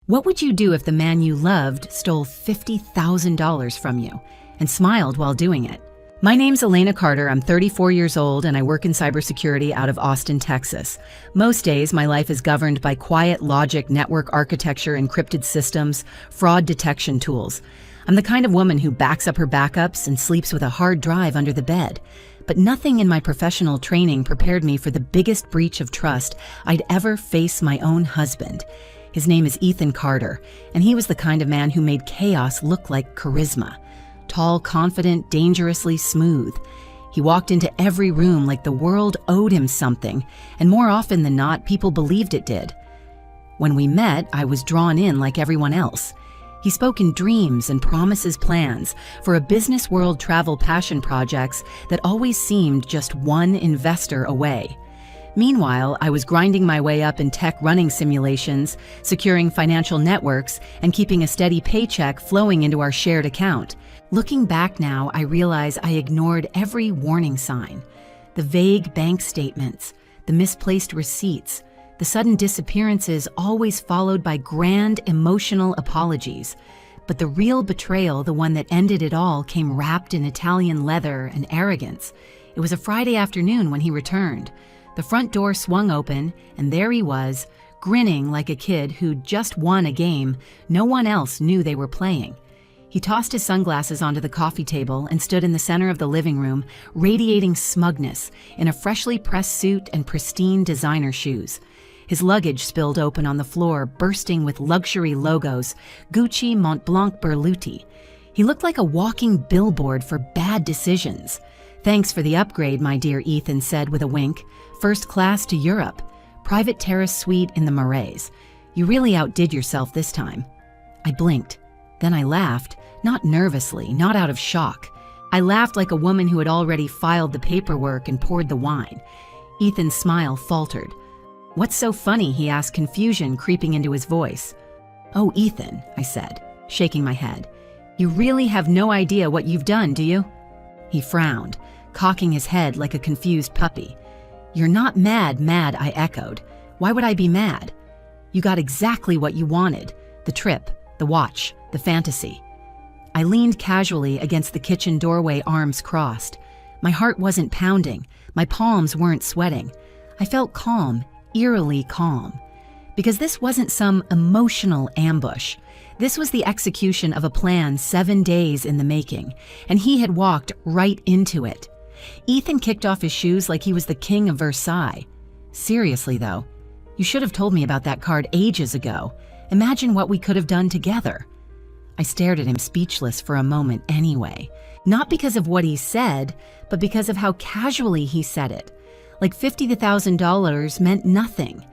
What would you do if the man you loved stole $50,000 from you and smiled while doing it? My name's Elena Carter. I'm 34 years old and I work in cybersecurity out of Austin, Texas. Most days, my life is governed by quiet logic, network architecture, encrypted systems, fraud detection tools. I'm the kind of woman who backs up her backups and sleeps with a hard drive under the bed. But nothing in my professional training prepared me for the biggest breach of trust I'd ever face my own husband. His name is Ethan Carter, and he was the kind of man who made chaos look like charisma. Tall, confident, dangerously smooth. He walked into every room like the world owed him something, and more often than not, people believed it did. When we met, I was drawn in like everyone else. He spoke in dreams and promises plans for a business world travel passion projects that always seemed just one investor away. Meanwhile, I was grinding my way up in tech running simulations, securing financial networks, and keeping a steady paycheck flowing into our shared account. Looking back now, I realize I ignored every warning sign. The vague bank statements, the misplaced receipts, the sudden disappearances always followed by grand emotional apologies. But the real betrayal, the one that ended it all, came wrapped in Italian leather and arrogance. It was a Friday afternoon when he returned. The front door swung open, and there he was, grinning like a kid who'd just won a game no one else knew they were playing. He tossed his sunglasses onto the coffee table and stood in the center of the living room, radiating smugness in a freshly pressed suit and pristine designer shoes. His luggage spilled open on the floor, bursting with luxury logos, Gucci, Montblanc, Berluti. He looked like a walking billboard for bad decisions. "Thanks for the upgrade, my dear," Ethan said with a wink. "First class to Europe. Private terrace suite in the Marais. You really outdid yourself this time." I blinked. Then I laughed, not nervously, not out of shock. I laughed like a woman who had already filed the paperwork and poured the wine. Ethan's smile faltered. "What's so funny?" he asked, confusion creeping into his voice. "Oh, Ethan," I said, shaking my head. "You really have no idea what you've done, do you?" He frowned, cocking his head like a confused puppy. "You're not mad, I echoed. "Why would I be mad? You got exactly what you wanted. The trip, the watch, the fantasy." I leaned casually against the kitchen doorway, arms crossed. My heart wasn't pounding. My palms weren't sweating. I felt calm, eerily calm. Because this wasn't some emotional ambush. This was the execution of a plan 7 days in the making, and he had walked right into it. Ethan kicked off his shoes like he was the king of Versailles. "Seriously, though, you should have told me about that card ages ago. Imagine what we could have done together." I stared at him, speechless for a moment anyway. Not because of what he said, but because of how casually he said it. Like $50,000 meant nothing.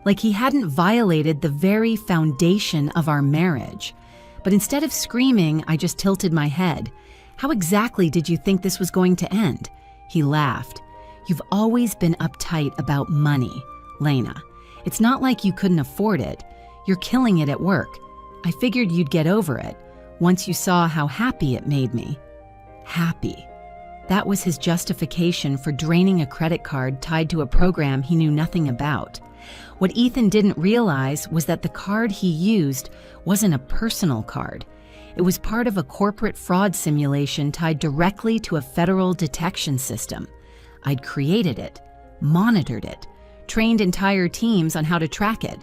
Like he hadn't violated the very foundation of our marriage. But instead of screaming, I just tilted my head. "How exactly did you think this was going to end?" He laughed. "You've always been uptight about money, Lena. It's not like you couldn't afford it. You're killing it at work. I figured you'd get over it once you saw how happy it made me." Happy. That was his justification for draining a credit card tied to a program he knew nothing about. What Ethan didn't realize was that the card he used wasn't a personal card. It was part of a corporate fraud simulation tied directly to a federal detection system. I'd created it, monitored it, trained entire teams on how to track it.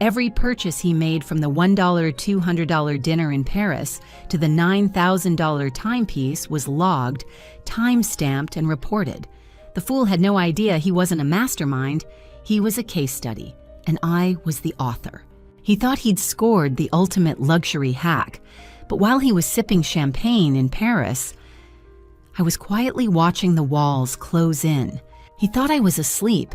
Every purchase he made, from the $1 $200 dinner in Paris to the $9,000 timepiece, was logged, time-stamped, and reported. The fool had no idea he wasn't a mastermind. He was a case study, and I was the author. He thought he'd scored the ultimate luxury hack, but while he was sipping champagne in Paris, I was quietly watching the walls close in. He thought I was asleep,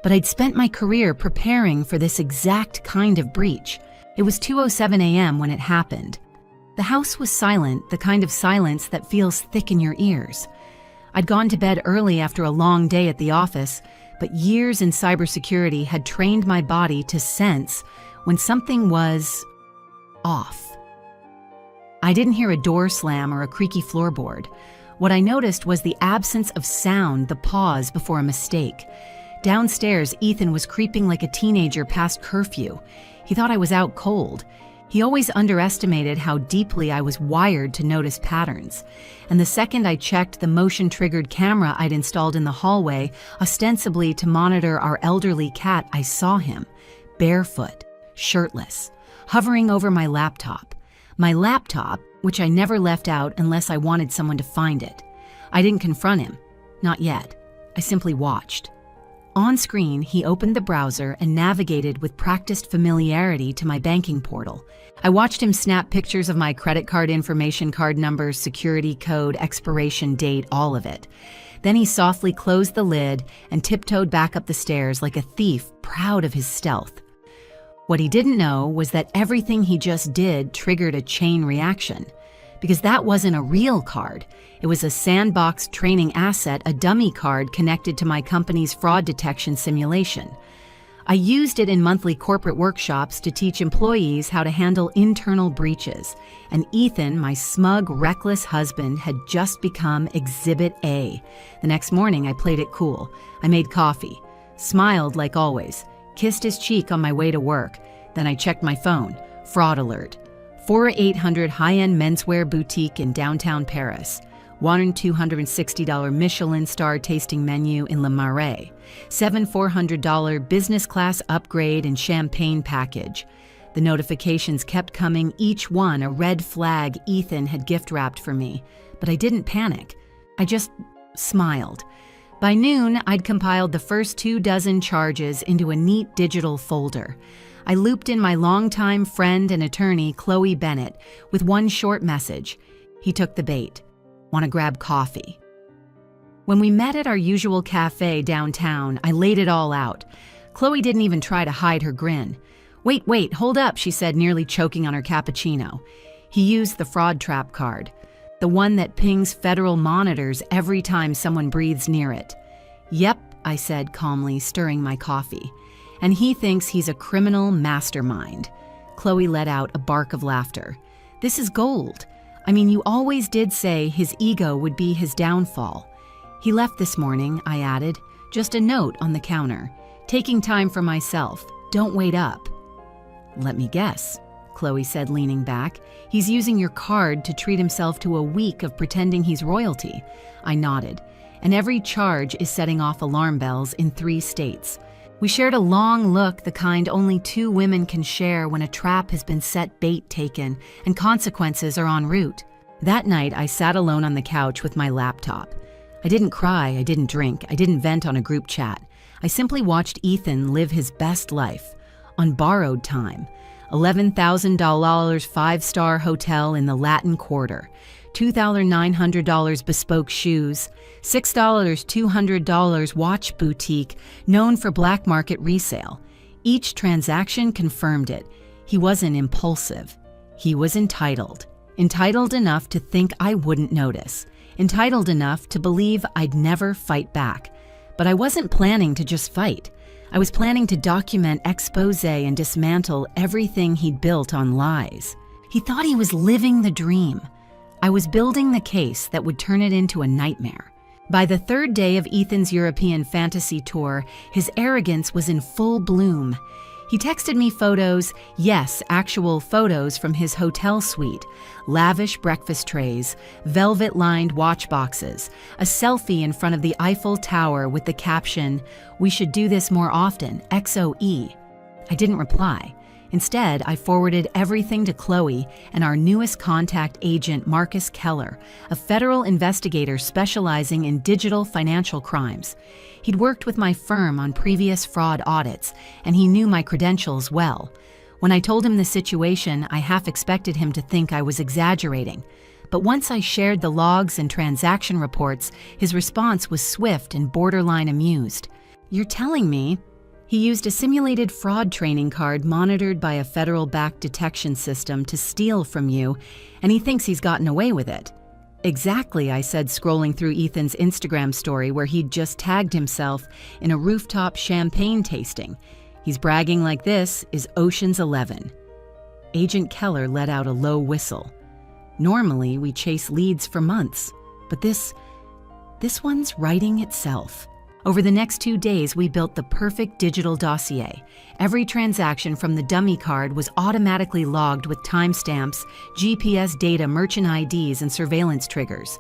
but I'd spent my career preparing for this exact kind of breach. It was 2:07 a.m. when it happened. The house was silent, the kind of silence that feels thick in your ears. I'd gone to bed early after a long day at the office, but years in cybersecurity had trained my body to sense when something was off. I didn't hear a door slam or a creaky floorboard. What I noticed was the absence of sound, the pause before a mistake. Downstairs, Ethan was creeping like a teenager past curfew. He thought I was out cold. He always underestimated how deeply I was wired to notice patterns. And the second I checked the motion-triggered camera I'd installed in the hallway, ostensibly to monitor our elderly cat, I saw him, barefoot, shirtless, hovering over my laptop. My laptop, which I never left out unless I wanted someone to find it. I didn't confront him. Not yet. I simply watched. On screen, he opened the browser and navigated with practiced familiarity to my banking portal. I watched him snap pictures of my credit card information, card number, security code, expiration date, all of it. Then he softly closed the lid and tiptoed back up the stairs like a thief proud of his stealth. What he didn't know was that everything he just did triggered a chain reaction. Because that wasn't a real card. It was a sandbox training asset, a dummy card connected to my company's fraud detection simulation. I used it in monthly corporate workshops to teach employees how to handle internal breaches. And Ethan, my smug, reckless husband, had just become Exhibit A. The next morning, I played it cool. I made coffee, smiled like always, kissed his cheek on my way to work. Then I checked my phone. Fraud alert. 4800 high-end menswear boutique in downtown Paris. $1,260 Michelin star tasting menu in Le Marais. $7,400 business class upgrade and champagne package. The notifications kept coming, each one a red flag Ethan had gift-wrapped for me. But I didn't panic. I just smiled. By noon, I'd compiled the first 24 charges into a neat digital folder. I looped in my longtime friend and attorney, Chloe Bennett, with one short message. He took the bait. Want to grab coffee? When we met at our usual cafe downtown, I laid it all out. Chloe didn't even try to hide her grin. Wait, hold up, she said, nearly choking on her cappuccino. He used the fraud trap card, the one that pings federal monitors every time someone breathes near it. Yep, I said calmly, stirring my coffee. And he thinks he's a criminal mastermind. Chloe let out a bark of laughter. This is gold. I mean, you always did say his ego would be his downfall. He left this morning, I added, just a note on the counter. Taking time for myself. Don't wait up. Let me guess, Chloe said, leaning back. He's using your card to treat himself to a week of pretending he's royalty. I nodded. And every charge is setting off alarm bells in 3 states. We shared a long look, the kind only 2 women can share when a trap has been set, bait taken, and consequences are en route. That night, I sat alone on the couch with my laptop. I didn't cry, I didn't drink, I didn't vent on a group chat. I simply watched Ethan live his best life, on borrowed time. $11,000 5-star hotel in the Latin Quarter. $2,900 bespoke shoes, $6,200 watch boutique known for black market resale. Each transaction confirmed it. He wasn't impulsive. He was entitled. Entitled enough to think I wouldn't notice. Entitled enough to believe I'd never fight back. But I wasn't planning to just fight. I was planning to document, expose, and dismantle everything he'd built on lies. He thought he was living the dream. I was building the case that would turn it into a nightmare. By the 3rd day of Ethan's European fantasy tour, his arrogance was in full bloom. He texted me photos, yes, actual photos from his hotel suite, lavish breakfast trays, velvet-lined watch boxes, a selfie in front of the Eiffel Tower with the caption, "We should do this more often, XOE." I didn't reply. Instead, I forwarded everything to Chloe and our newest contact agent, Marcus Keller, a federal investigator specializing in digital financial crimes. He'd worked with my firm on previous fraud audits, and he knew my credentials well. When I told him the situation, I half expected him to think I was exaggerating. But once I shared the logs and transaction reports, his response was swift and borderline amused. "You're telling me?" He used a simulated fraud training card monitored by a federal-backed detection system to steal from you, and he thinks he's gotten away with it. Exactly, I said, scrolling through Ethan's Instagram story where he'd just tagged himself in a rooftop champagne tasting. He's bragging like this is Ocean's 11. Agent Keller let out a low whistle. Normally, we chase leads for months, but this one's writing itself. Over the next 2 days, we built the perfect digital dossier. Every transaction from the dummy card was automatically logged with timestamps, GPS data, merchant IDs, and surveillance triggers.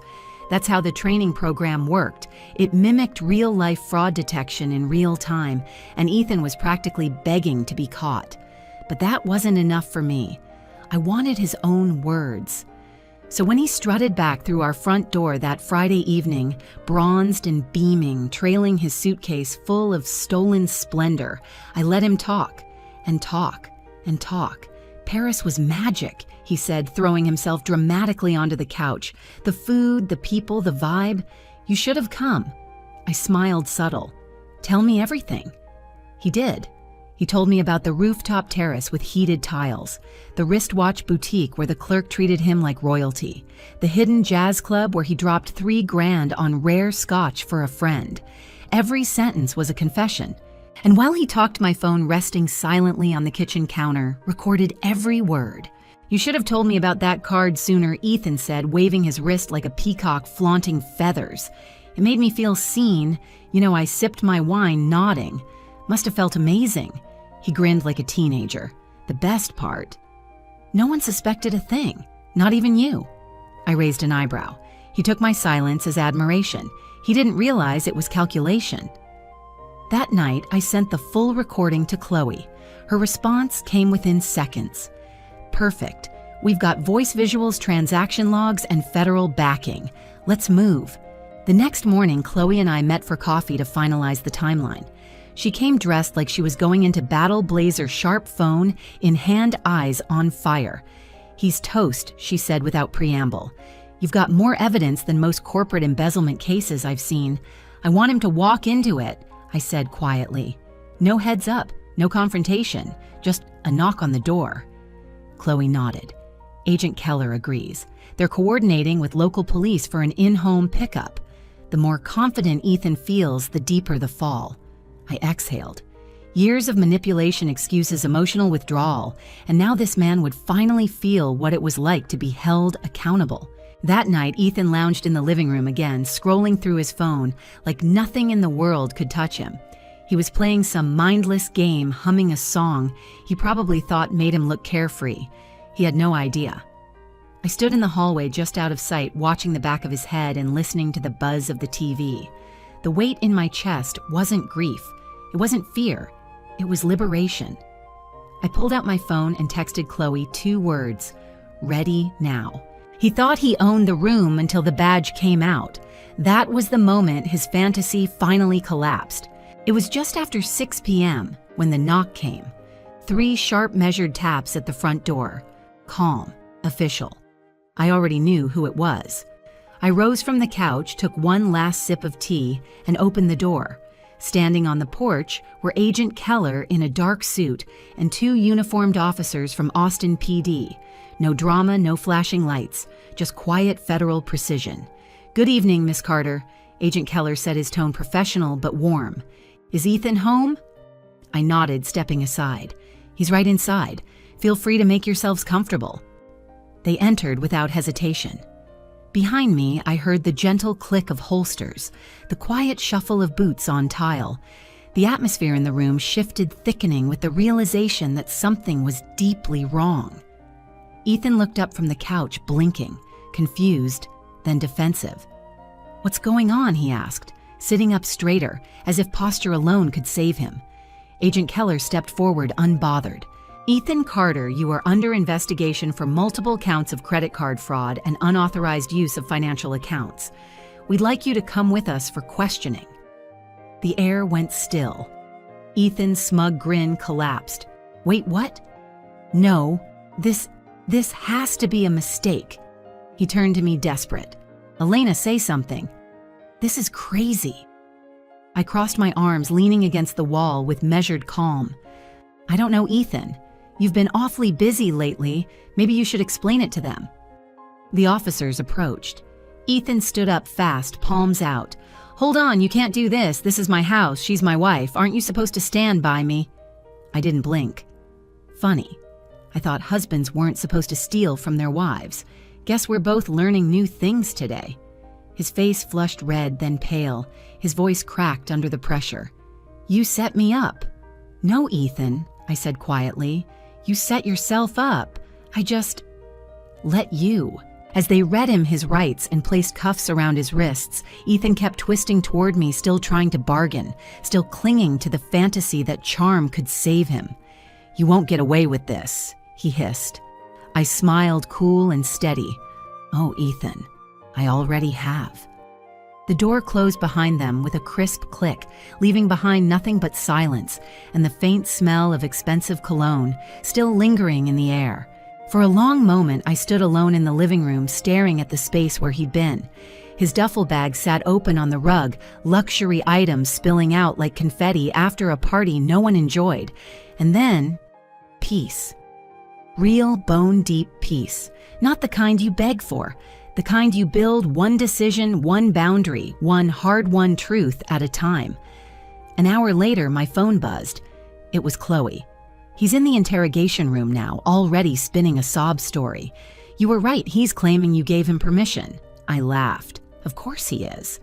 That's how the training program worked. It mimicked real-life fraud detection in real time, and Ethan was practically begging to be caught. But that wasn't enough for me. I wanted his own words. So when he strutted back through our front door that Friday evening, bronzed and beaming, trailing his suitcase full of stolen splendor, I let him talk and talk and talk. Paris was magic, he said, throwing himself dramatically onto the couch. The food, the people, the vibe. You should have come. I smiled subtle. Tell me everything. He did. He told me about the rooftop terrace with heated tiles, the wristwatch boutique where the clerk treated him like royalty, the hidden jazz club where he dropped $3,000 on rare scotch for a friend. Every sentence was a confession. And while he talked, my phone resting silently on the kitchen counter recorded every word. You should have told me about that card sooner, Ethan said, waving his wrist like a peacock flaunting feathers. It made me feel seen. I sipped my wine, nodding. Must have felt amazing. He grinned like a teenager. The best part? No one suspected a thing, not even you. I raised an eyebrow. He took my silence as admiration. He didn't realize it was calculation. That night, I sent the full recording to Chloe. Her response came within seconds. Perfect. We've got voice visuals, transaction logs, and federal backing. Let's move. The next morning, Chloe and I met for coffee to finalize the timeline. She came dressed like she was going into battle, blazer, sharp phone in hand, eyes on fire. He's toast, she said without preamble. You've got more evidence than most corporate embezzlement cases I've seen. I want him to walk into it, I said quietly. No heads up, no confrontation, just a knock on the door. Chloe nodded. Agent Keller agrees. They're coordinating with local police for an in-home pickup. The more confident Ethan feels, the deeper the fall. I exhaled. Years of manipulation, excuses, emotional withdrawal, and now this man would finally feel what it was like to be held accountable. That night, Ethan lounged in the living room again, scrolling through his phone like nothing in the world could touch him. He was playing some mindless game, humming a song he probably thought made him look carefree. He had no idea. I stood in the hallway just out of sight, watching the back of his head and listening to the buzz of the TV. The weight in my chest wasn't grief. It wasn't fear. It was liberation. I pulled out my phone and texted Chloe 2 words, ready now. He thought he owned the room until the badge came out. That was the moment his fantasy finally collapsed. It was just after 6 p.m. when the knock came. 3 sharp measured taps at the front door. Calm, official. I already knew who it was. I rose from the couch, took one last sip of tea, and opened the door. Standing on the porch were Agent Keller in a dark suit and 2 uniformed officers from Austin PD. No drama, no flashing lights, just quiet federal precision. Good evening, Miss Carter. Agent Keller said, his tone professional but warm. Is Ethan home? I nodded, stepping aside. He's right inside. Feel free to make yourselves comfortable. They entered without hesitation. Behind me, I heard the gentle click of holsters, the quiet shuffle of boots on tile. The atmosphere in the room shifted, thickening with the realization that something was deeply wrong. Ethan looked up from the couch, blinking, confused, then defensive. What's going on? He asked, sitting up straighter, as if posture alone could save him. Agent Keller stepped forward, unbothered. Ethan Carter, you are under investigation for multiple counts of credit card fraud and unauthorized use of financial accounts. We'd like you to come with us for questioning. The air went still. Ethan's smug grin collapsed. Wait, what? No, this has to be a mistake. He turned to me desperate. Elena, say something. This is crazy. I crossed my arms, leaning against the wall with measured calm. I don't know, Ethan. You've been awfully busy lately. Maybe you should explain it to them. The officers approached. Ethan stood up fast, palms out. Hold on, you can't do this. This is my house. She's my wife. Aren't you supposed to stand by me? I didn't blink. Funny. I thought husbands weren't supposed to steal from their wives. Guess we're both learning new things today. His face flushed red, then pale. His voice cracked under the pressure. "You set me up." "No, Ethan," I said quietly. "You set yourself up. I just let you." As they read him his rights and placed cuffs around his wrists, Ethan kept twisting toward me, still trying to bargain, still clinging to the fantasy that charm could save him. "You won't get away with this," he hissed. I smiled, cool and steady. "Oh, Ethan, I already have." The door closed behind them with a crisp click, leaving behind nothing but silence and the faint smell of expensive cologne still lingering in the air. For a long moment, I stood alone in the living room, staring at the space where he'd been. His duffel bag sat open on the rug, luxury items spilling out like confetti after a party no one enjoyed. And then, peace. Real, bone-deep peace. Not the kind you beg for. The kind you build one decision, one boundary, one hard-won truth at a time. An hour later, my phone buzzed. It was Chloe. "He's in the interrogation room now, already spinning a sob story. You were right, he's claiming you gave him permission." I laughed. "Of course he is."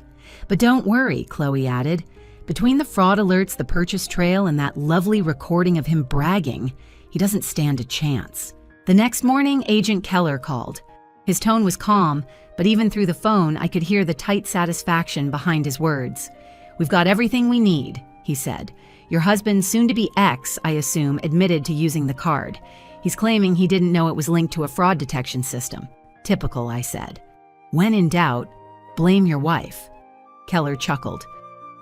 "But don't worry," Chloe added. "Between the fraud alerts, the purchase trail, and that lovely recording of him bragging, he doesn't stand a chance." The next morning, Agent Keller called. His tone was calm, but even through the phone, I could hear the tight satisfaction behind his words. "We've got everything we need," he said. "Your husband's soon-to-be ex, I assume, admitted to using the card. He's claiming he didn't know it was linked to a fraud detection system." "Typical," I said. "When in doubt, blame your wife." Keller chuckled.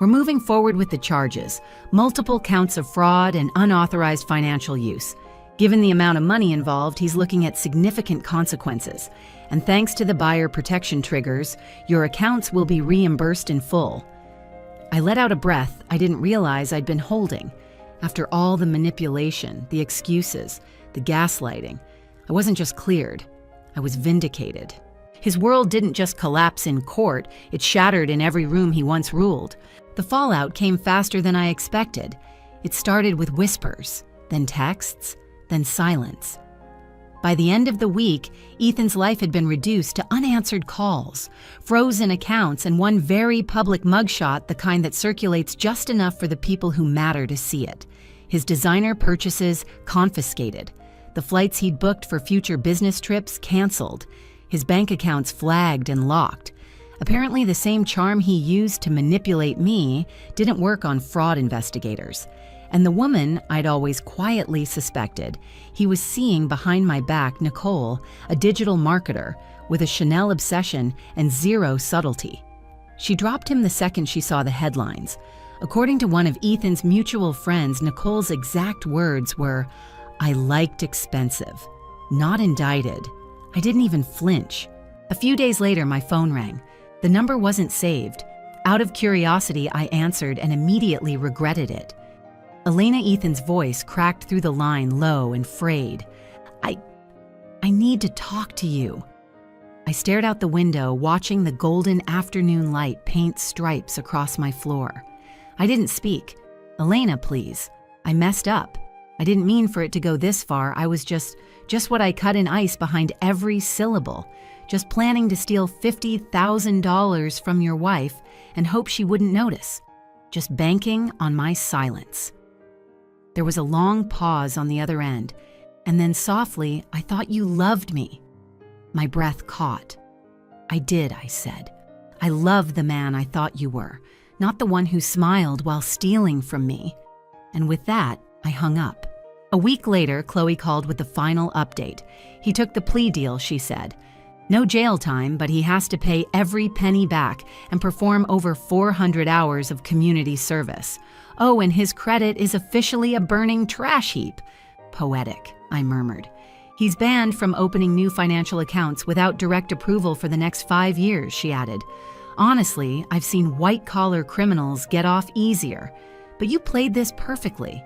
"We're moving forward with the charges, multiple counts of fraud and unauthorized financial use. Given the amount of money involved, he's looking at significant consequences. And thanks to the buyer protection triggers, your accounts will be reimbursed in full." I let out a breath I didn't realize I'd been holding. After all the manipulation, the excuses, the gaslighting, I wasn't just cleared, I was vindicated. His world didn't just collapse in court, it shattered in every room he once ruled. The fallout came faster than I expected. It started with whispers, then texts, then silence. By the end of the week, Ethan's life had been reduced to unanswered calls, frozen accounts, and one very public mugshot, the kind that circulates just enough for the people who matter to see it. His designer purchases confiscated. The flights he'd booked for future business trips canceled. His bank accounts flagged and locked. Apparently, the same charm he used to manipulate me didn't work on fraud investigators. And the woman I'd always quietly suspected, he was seeing behind my back Nicole, a digital marketer with a Chanel obsession and zero subtlety. She dropped him the second she saw the headlines. According to one of Ethan's mutual friends, Nicole's exact words were, "I liked expensive, not indicted." I didn't even flinch. A few days later, my phone rang. The number wasn't saved. Out of curiosity, I answered and immediately regretted it. Elena Ethan's voice cracked through the line, low and frayed. I need to talk to you." I stared out the window, watching the golden afternoon light paint stripes across my floor. I didn't speak. "Elena, please. I messed up. I didn't mean for it to go this far. I was just what I cut in ice behind every syllable. Just planning to steal $50,000 from your wife and hope she wouldn't notice. Just banking on my silence." There was a long pause on the other end, and then softly, "I thought you loved me." My breath caught. "I did," I said. "I love the man I thought you were, not the one who smiled while stealing from me." And with that, I hung up. A week later, Chloe called with the final update. "He took the plea deal," she said. "No jail time, but he has to pay every penny back and perform over 400 hours of community service. Oh, and his credit is officially a burning trash heap." "Poetic," I murmured. "He's banned from opening new financial accounts without direct approval for the next 5 years," she added. "Honestly, I've seen white-collar criminals get off easier, but you played this perfectly."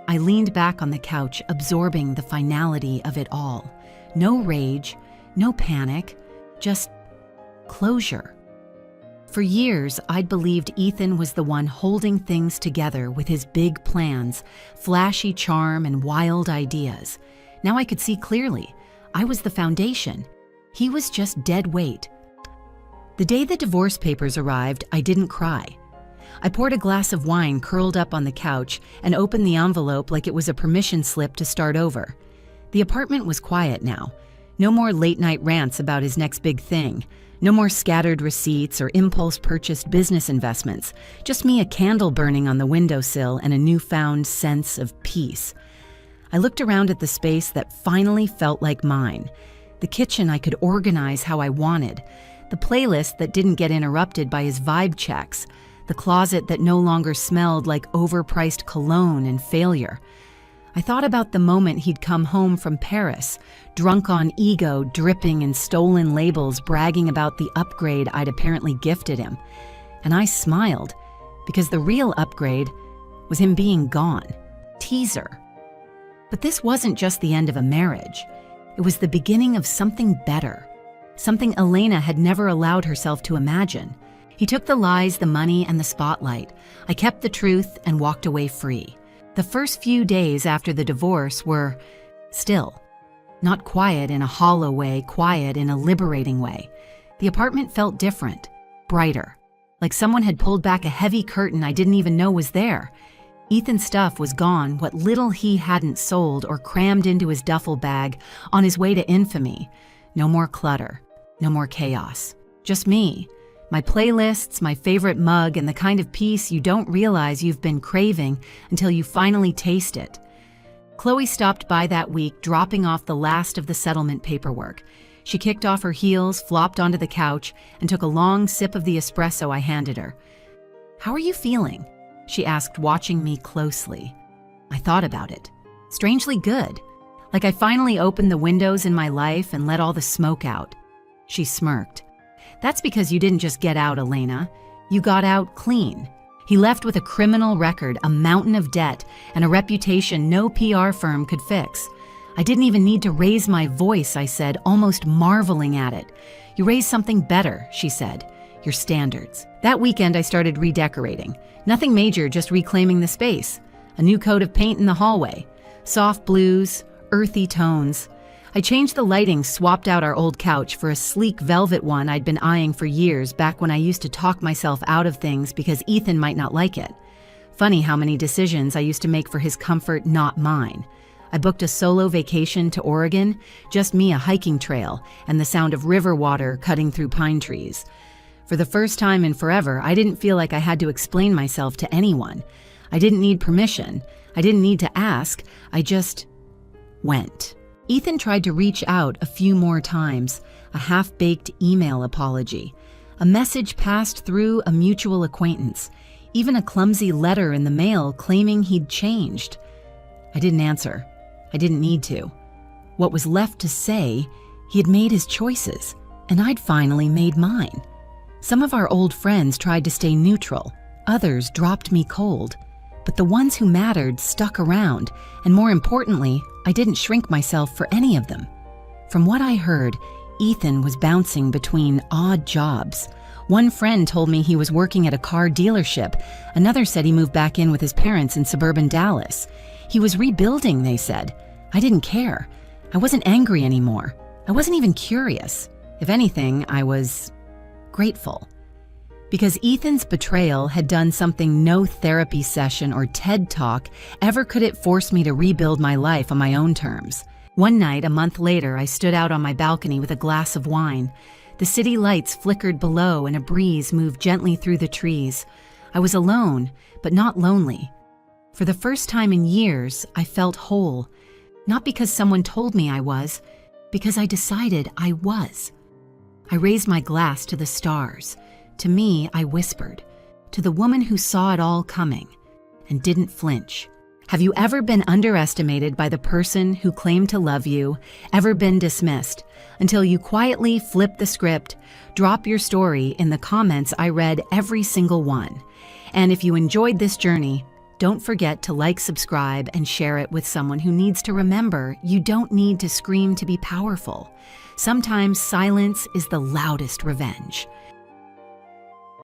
I leaned back on the couch, absorbing the finality of it all. No rage, no panic, just closure. For years, I'd believed Ethan was the one holding things together with his big plans, flashy charm, and wild ideas. Now I could see clearly. I was the foundation. He was just dead weight. The day the divorce papers arrived, I didn't cry. I poured a glass of wine curled up on the couch and opened the envelope like it was a permission slip to start over. The apartment was quiet now. No more late-night rants about his next big thing. No more scattered receipts or impulse-purchased business investments. Just me, a candle burning on the windowsill, and a newfound sense of peace. I looked around at the space that finally felt like mine. The kitchen I could organize how I wanted. The playlist that didn't get interrupted by his vibe checks. The closet that no longer smelled like overpriced cologne and failure. I thought about the moment he'd come home from Paris, drunk on ego, dripping in stolen labels, bragging about the upgrade I'd apparently gifted him. And I smiled, because the real upgrade was him being gone. Teaser. But this wasn't just the end of a marriage. It was the beginning of something better. Something Elena had never allowed herself to imagine. He took the lies, the money, and the spotlight. I kept the truth and walked away free. The first few days after the divorce were still. Not quiet in a hollow way, quiet in a liberating way. The apartment felt different, brighter. Like someone had pulled back a heavy curtain I didn't even know was there. Ethan's stuff was gone, what little he hadn't sold or crammed into his duffel bag on his way to infamy. No more clutter, no more chaos. Just me. My playlists, my favorite mug, and the kind of peace you don't realize you've been craving until you finally taste it. Chloe stopped by that week, dropping off the last of the settlement paperwork. She kicked off her heels, flopped onto the couch, and took a long sip of the espresso I handed her. "How are you feeling?" she asked, watching me closely. I thought about it. Strangely good. Like I finally opened the windows in my life and let all the smoke out. She smirked. "That's because you didn't just get out, Elena. You got out clean." He left with a criminal record, a mountain of debt, and a reputation no PR firm could fix. I didn't even need to raise my voice, I said, almost marveling at it. "You raised something better," she said. "Your standards." That weekend I started redecorating. Nothing major, just reclaiming the space. A new coat of paint in the hallway. Soft blues, earthy tones. I changed the lighting, swapped out our old couch for a sleek velvet one I'd been eyeing for years, back when I used to talk myself out of things because Ethan might not like it. Funny how many decisions I used to make for his comfort, not mine. I booked a solo vacation to Oregon, just me, a hiking trail, and the sound of river water cutting through pine trees. For the first time in forever, I didn't feel like I had to explain myself to anyone. I didn't need permission. I didn't need to ask. I just went. Ethan tried to reach out a few more times, a half-baked email apology, a message passed through a mutual acquaintance, even a clumsy letter in the mail claiming he'd changed. I didn't answer. I didn't need to. What was left to say, he had made his choices, and I'd finally made mine. Some of our old friends tried to stay neutral, others dropped me cold. But the ones who mattered stuck around, and more importantly, I didn't shrink myself for any of them. From what I heard, Ethan was bouncing between odd jobs. One friend told me he was working at a car dealership. Another said he moved back in with his parents in suburban Dallas. He was rebuilding, they said. I didn't care. I wasn't angry anymore. I wasn't even curious. If anything, I was grateful. Because Ethan's betrayal had done something no therapy session or TED Talk ever could it force me to rebuild my life on my own terms. One night, a month later, I stood out on my balcony with a glass of wine. The city lights flickered below and a breeze moved gently through the trees. I was alone, but not lonely. For the first time in years, I felt whole. Not because someone told me I was, because I decided I was. I raised my glass to the stars. To me, I whispered, to the woman who saw it all coming and didn't flinch. Have you ever been underestimated by the person who claimed to love you, ever been dismissed, until you quietly flip the script, drop your story in the comments? I read every single one. And if you enjoyed this journey, don't forget to like, subscribe, and share it with someone who needs to remember you don't need to scream to be powerful. Sometimes silence is the loudest revenge.